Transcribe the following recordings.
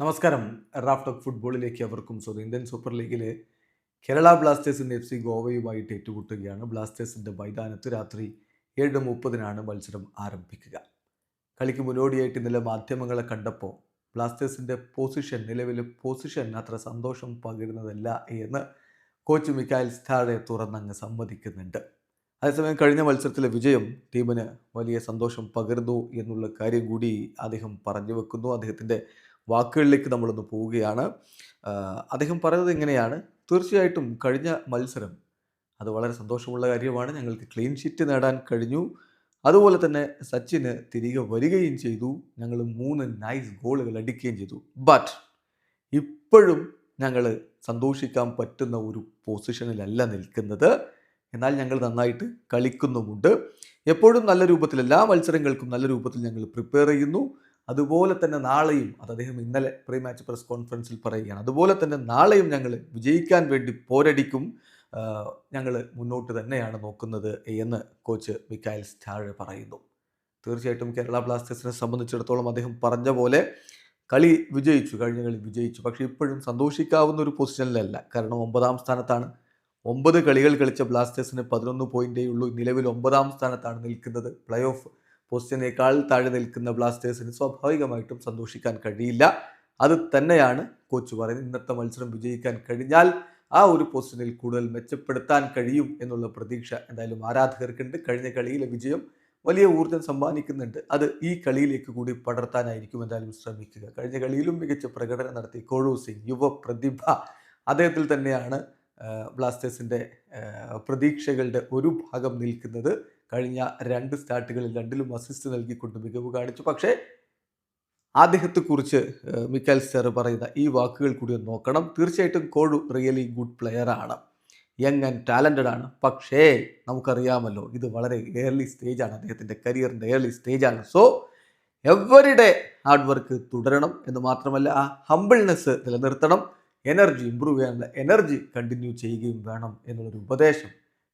നമസ്കാരം. Raf talk ഫുട്ബോളിലേക്ക് അവർക്കും സ്വാഗതം. ഇന്ത്യൻ സൂപ്പർ ലീഗിലെ കേരള ബ്ലാസ്റ്റേഴ്സിൻ്റെ FC ഗോവയുമായിട്ട് ഏറ്റുമുട്ടുകയാണ്. ബ്ലാസ്റ്റേഴ്സിൻ്റെ മൈതാനത്ത് രാത്രി 7:30 മത്സരം ആരംഭിക്കുക. കളിക്ക് മുന്നോടിയായിട്ട് ഇന്നലെ മാധ്യമങ്ങളെ കണ്ടപ്പോൾ ബ്ലാസ്റ്റേഴ്സിൻ്റെ നിലവിലെ പൊസിഷൻ അത്ര സന്തോഷം പകരുന്നതല്ല എന്ന് കോച്ച് മിക്കായൽ സ്റ്റാറെ തുറന്നങ്ങ് സമ്മതിക്കുന്നുണ്ട്. അതേസമയം കഴിഞ്ഞ മത്സരത്തിലെ വിജയം ടീമിന് വലിയ സന്തോഷം പകരുന്നു എന്നുള്ള കാര്യം കൂടി അദ്ദേഹം പറഞ്ഞു വെക്കുന്നു. അദ്ദേഹത്തിൻ്റെ വാക്കുകളിലേക്ക് നമ്മളൊന്ന് പോവുകയാണ്. അദ്ദേഹം പറയുന്നത് ഇങ്ങനെയാണ്: തീർച്ചയായിട്ടും കഴിഞ്ഞ മത്സരം അത് വളരെ സന്തോഷമുള്ള കാര്യമാണ്. ഞങ്ങൾക്ക് ക്ലീൻ ഷീറ്റ് നേടാൻ കഴിഞ്ഞു. അതുപോലെ തന്നെ സച്ചിന് തിരികെ വരികയും ചെയ്തു. ഞങ്ങൾ 3 നൈസ് ഗോളുകൾ അടിക്കുകയും ചെയ്തു. ബട്ട് ഇപ്പോഴും ഞങ്ങൾ സന്തോഷിക്കാൻ പറ്റുന്ന ഒരു പൊസിഷനിലല്ല നിൽക്കുന്നത്. എന്നാൽ ഞങ്ങൾ നന്നായിട്ട് കളിക്കുന്നുമുണ്ട്. എപ്പോഴും നല്ല രൂപത്തിൽ, എല്ലാ മത്സരങ്ങൾക്കും നല്ല രൂപത്തിൽ ഞങ്ങൾ പ്രിപ്പയർ ചെയ്യുന്നു. അതുപോലെ തന്നെ നാളെയും, അത് അദ്ദേഹം ഇന്നലെ പ്രീ മാച്ച് പ്രസ് കോൺഫറൻസിൽ പറയുകയാണ്, അതുപോലെ തന്നെ നാളെയും ഞങ്ങൾ വിജയിക്കാൻ വേണ്ടി പോരടിക്കും. ഞങ്ങൾ മുന്നോട്ട് തന്നെയാണ് നോക്കുന്നത് എന്ന് കോച്ച് മിക്കായൽ സ്റ്റാർ പറയുന്നു. തീർച്ചയായിട്ടും കേരള ബ്ലാസ്റ്റേഴ്സിനെ സംബന്ധിച്ചിടത്തോളം അദ്ദേഹം പറഞ്ഞ പോലെ കഴിഞ്ഞ കളി വിജയിച്ചു. പക്ഷേ ഇപ്പോഴും സന്തോഷിക്കാവുന്ന ഒരു പൊസിഷനിലല്ല. കാരണം 9ാം സ്ഥാനത്താണ്. 9 കളികൾ കളിച്ച ബ്ലാസ്റ്റേഴ്സിന് 11 പോയിന്റേ ഉള്ളൂ. നിലവിൽ 9ാം സ്ഥാനത്താണ് നിൽക്കുന്നത്. പ്ലേ ഓഫ് പൊസിഷനേക്കാൾ താഴെ നിൽക്കുന്ന ബ്ലാസ്റ്റേഴ്സിന് സ്വാഭാവികമായിട്ടും സന്തോഷിക്കാൻ കഴിയില്ല. അത് തന്നെയാണ് കോച്ച് പറയുന്നത്. ഇന്നത്തെ മത്സരം വിജയിക്കാൻ കഴിഞ്ഞാൽ ആ ഒരു പൊസിഷനിൽ കൂടുതൽ മെച്ചപ്പെടുത്താൻ കഴിയും എന്നുള്ള പ്രതീക്ഷ എന്തായാലും ആരാധകർക്കുണ്ട്. കഴിഞ്ഞ കളിയിലെ വിജയം വലിയ ഊർജ്ജം സമ്മാനിക്കുന്നുണ്ട്. അത് ഈ കളിയിലേക്ക് കൂടി പടർത്താനായിരിക്കും എന്തായാലും ശ്രമിക്കുക. കഴിഞ്ഞ കളിയിലും മികച്ച പ്രകടനം നടത്തി കോഴു സിംഗ്, യുവ പ്രതിഭ, അദ്ദേഹത്തിൽ തന്നെയാണ് ബ്ലാസ്റ്റേഴ്സിൻ്റെ പ്രതീക്ഷകളുടെ ഒരു ഭാഗം നിൽക്കുന്നത്. കഴിഞ്ഞ 2 സ്റ്റാർട്ടുകളിൽ 2ലും അസിസ്റ്റ് നൽകിക്കൊണ്ട് മികവ് കാണിച്ചു. പക്ഷേ അദ്ദേഹത്തെക്കുറിച്ച് മിക്കായൽ സ്റ്റാർ പറയുന്ന ഈ വാക്കുകൾ കൂടി ഒന്ന് നോക്കണം. തീർച്ചയായിട്ടും കോഴു റിയലി ഗുഡ് പ്ലെയറാണ്, യങ് ആൻഡ് ടാലൻറ്റഡ് ആണ്. പക്ഷേ നമുക്കറിയാമല്ലോ, ഇത് വളരെ ഏർലി സ്റ്റേജാണ്, അദ്ദേഹത്തിൻ്റെ കരിയറിൻ്റെ ഏർലി സ്റ്റേജാണ്. സോ എവരിഡേ ഹാർഡ് വർക്ക് തുടരണം എന്ന് മാത്രമല്ല, ആ ഹംബിൾനെസ് നിലനിർത്തണം. എനർജി ഇമ്പ്രൂവ് ചെയ്യാനുള്ള എനർജി കണ്ടിന്യൂ ചെയ്യുകയും വേണം എന്നുള്ളൊരു ഉപദേശം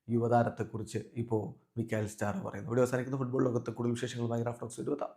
യുവതാരത്തെക്കുറിച്ച് ഇപ്പോൾ മിക്കായൽ സ്റ്റാർ പറയുന്നു. ഇവിടെ അവസാനിക്കുന്ന ഫുട്ബോൾ ലോകത്തെ കൂടുതൽ വിശേഷങ്ങളുമായി റാഫ് ടോക്സ് എത്താം.